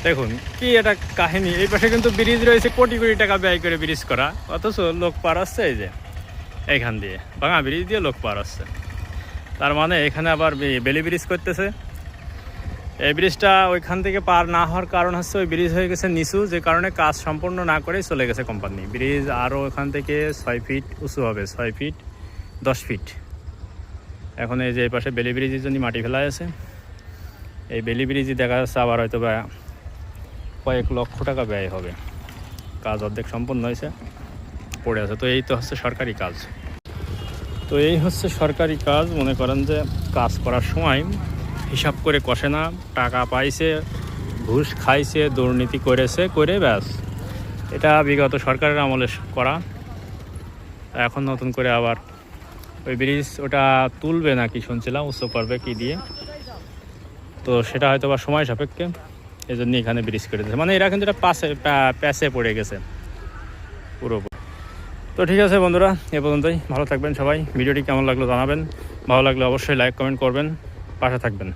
দেখুন কি একটা কাহিনী, এই পাশে কিন্তু ব্রিজ রয়েছে, কোটি কোটি টাকা ব্যয় করে ব্রিজ করা, অথচ লোক পার হচ্ছে এই যে এইখান দিয়ে, ভাঙা ব্রিজ দিয়ে লোক পার হচ্ছে। তার মানে এখানে আবার বেলি ব্রিজ করতেছে। এই ব্রিজটা ওইখান থেকে পার না হওয়ার কারণ হচ্ছে ওই ব্রিজ হয়ে গেছে নিচু, যে কারণে কাজ সম্পূর্ণ না করেই চলে গেছে কোম্পানি। ব্রিজ আরও ওখান থেকে 6 ফিট উঁচু হবে, 6 ফিট 10 ফিট। এখন এই যে এই পাশে বেলি ব্রিজের জন্য মাটি ফেলা আছে। এই বেলি ব্রিজই দেখা যাচ্ছে আবার হয়তো বা কয়েক লক্ষ টাকা ব্যয় হবে। কাজ অর্ধেক সম্পূর্ণ হয়েছে, পড়ে আছে। তো এই তো হচ্ছে সরকারি কাজ। তো এই হচ্ছে সরকারি কাজ। মনে করেন যে কাজ করার সময় হিসাব করে কষে না, টাকা পাইছে, ঘুষ খাইছে, দুর্নীতি করেছে, করে ব্যাস। এটা বিগত সরকারের আমলে করা। এখন নতুন করে আবার ওই ব্রিজ ওটা তুলবে নাকি শুনছিলাম, উচ্চ করবে কি দিয়ে, তো সেটা হয়তো বা সময় সাপেক্ষে, এই জন্য এখানে ব্রিজ করে দিয়েছে। মানে এরা কিন্তু এটা প্যাসে পড়ে গেছে পুরোপুরি। তো ঠিক আছে বন্ধুরা, এ পর্যন্তই। ভালো থাকবেন সবাই। ভিডিওটি কেমন লাগলো জানাবেন, ভালো লাগলে অবশ্যই লাইক কমেন্ট করবেন, পাশে থাকবেন।